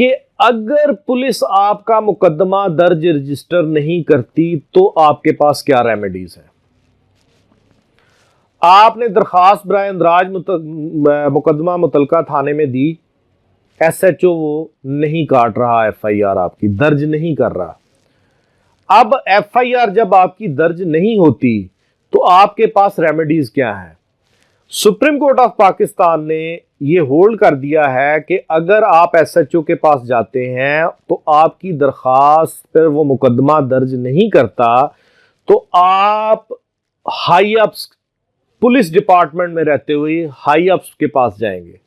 कि अगर पुलिस आपका मुकदमा दर्ज रजिस्टर नहीं करती तो आपके पास क्या रेमेडीज है। आपने दरखास्त बराए इंदराज मुकदमा मुतलका थाने में दी, एसएचओ वो नहीं काट रहा, एफआईआर आपकी दर्ज नहीं कर रहा। अब एफआईआर जब आपकी दर्ज नहीं होती तो आपके पास रेमेडीज क्या है। सुप्रीम कोर्ट ऑफ पाकिस्तान ने यह होल्ड कर दिया है कि अगर आप एसएचओ के पास जाते हैं तो आपकी दरखास्त पर वो मुकदमा दर्ज नहीं करता तो आप हाई अप्स पुलिस डिपार्टमेंट में रहते हुए हाई अप्स के पास जाएंगे,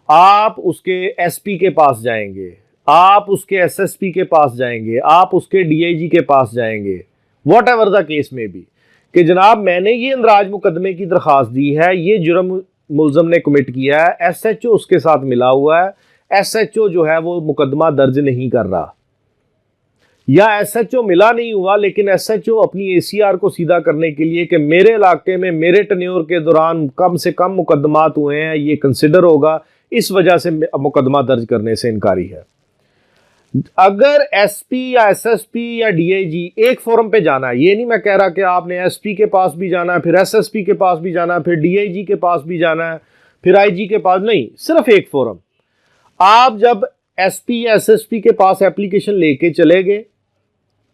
आप उसके एसपी के पास जाएंगे, आप उसके एसएसपी के पास जाएंगे, आप उसके डीआईजी के पास जाएंगे, वॉट एवर द केस में भी, कि जनाब मैंने ये इंदराज मुकदमे की दरखास्त दी है, ये जुर्म मुलजम ने कमिट किया है, एसएचओ उसके साथ मिला हुआ है, एसएचओ जो है वो मुकदमा दर्ज नहीं कर रहा, या एसएचओ मिला नहीं हुआ लेकिन एसएचओ अपनी एसीआर को सीधा करने के लिए कि मेरे इलाके में मेरे टेन्योर के दौरान कम से कम मुकदमात हुए हैं, ये कंसिडर होगा, इस वजह से मुकदमा दर्ज करने से इनकारी है। अगर एसपी या एसएसपी या डीआईजी एक फोरम पे जाना है, ये नहीं मैं कह रहा कि आपने एसपी के पास भी जाना है, फिर एसएसपी के पास भी जाना है, फिर डीआईजी के पास भी जाना है, फिर आईजी के पास, नहीं, सिर्फ एक फोरम। आप जब एसपी या एसएसपी के पास एप्लीकेशन लेके चले गए,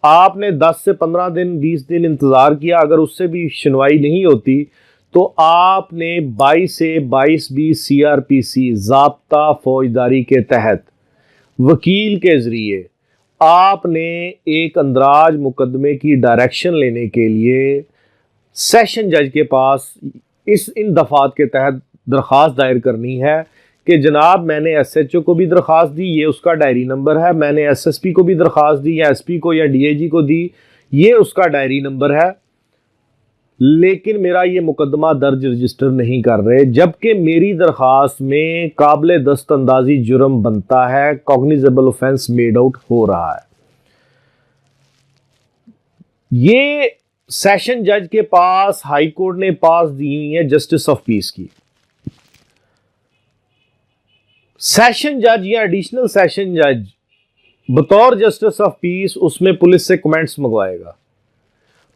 आपने 10 से 15 दिन 20 दिन इंतजार किया, अगर उससे भी सुनवाई नहीं होती तो आपने 22 से 22B सीआरपीसी ज़ाब्ता फौजदारी के तहत वकील के जरिए आपने एक अंदराज मुकदमे की डायरेक्शन लेने के लिए सेशन जज के पास इन दफात के तहत दरख्वास्त दायर करनी है कि जनाब मैंने एसएचओ को भी दरख्वास्त दी, ये उसका डायरी नंबर है, मैंने एसएसपी को भी दरख्वास्त दी या एसपी को या डीआईजी को दी, ये उसका डायरी नंबर है, लेकिन मेरा ये मुकदमा दर्ज रजिस्टर नहीं कर रहे, जबकि मेरी दरख्वास्त में काबिल दस्त अंदाजी जुर्म बनता है, कॉग्निजेबल ऑफेंस मेड आउट हो रहा है। ये सेशन जज के पास हाई कोर्ट ने पास दी हुई है जस्टिस ऑफ पीस की। सेशन जज या एडिशनल सेशन जज बतौर जस्टिस ऑफ पीस उसमें पुलिस से कमेंट्स मंगवाएगा।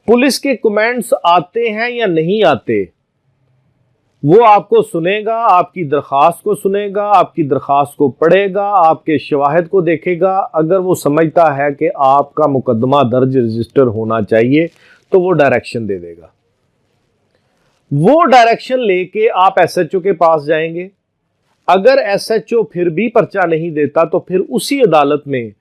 पुलिस के कमेंट्स आते हैं या नहीं आते वो आपको सुनेगा, आपकी दरख्वास्त को सुनेगा, आपकी दरख्वास्त को पढ़ेगा, आपके शवाहिद को देखेगा। अगर वो समझता है कि आपका मुकदमा दर्ज रजिस्टर होना चाहिए तो वो डायरेक्शन दे देगा। वो डायरेक्शन लेके आप एसएचओ के पास जाएंगे। अगर एसएचओ फिर भी पर्चा नहीं देता तो फिर उसी अदालत में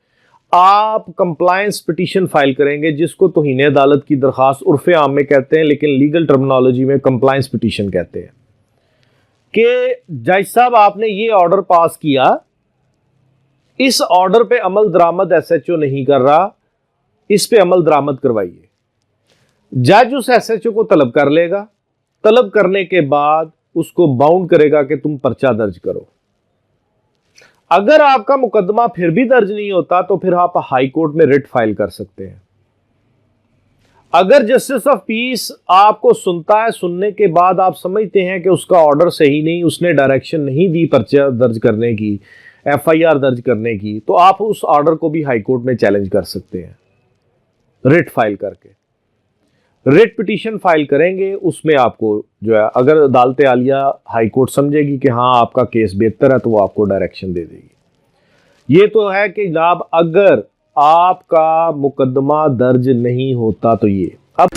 आप कंप्लायंस पिटीशन फाइल करेंगे, जिसको तौहीन अदालत की दरखास्त उर्फ आम में कहते हैं, लेकिन लीगल टर्मिनोलॉजी में कंप्लायंस पिटीशन कहते हैं, कि जज साहब आपने ये ऑर्डर पास किया, इस ऑर्डर पे अमल दरामद एसएचओ नहीं कर रहा, इस पे अमल दरामद करवाइए। जज उस एसएचओ को तलब कर लेगा, तलब करने के बाद उसको बाउंड करेगा कि तुम पर्चा दर्ज करो। अगर आपका मुकदमा फिर भी दर्ज नहीं होता तो फिर आप हाई कोर्ट में रिट फाइल कर सकते हैं। अगर जस्टिस ऑफ पीस आपको सुनता है, सुनने के बाद आप समझते हैं कि उसका ऑर्डर सही नहीं, उसने डायरेक्शन नहीं दी पर्चा दर्ज करने की, एफआईआर दर्ज करने की, तो आप उस ऑर्डर को भी हाई कोर्ट में चैलेंज कर सकते हैं रिट फाइल करके। रिट पिटीशन फाइल करेंगे, उसमें आपको जो है अगर अदालत आलिया हाई कोर्ट समझेगी कि हाँ आपका केस बेहतर है तो वो आपको डायरेक्शन दे देगी। ये तो है कि जनाब अगर आपका मुकदमा दर्ज नहीं होता तो ये अब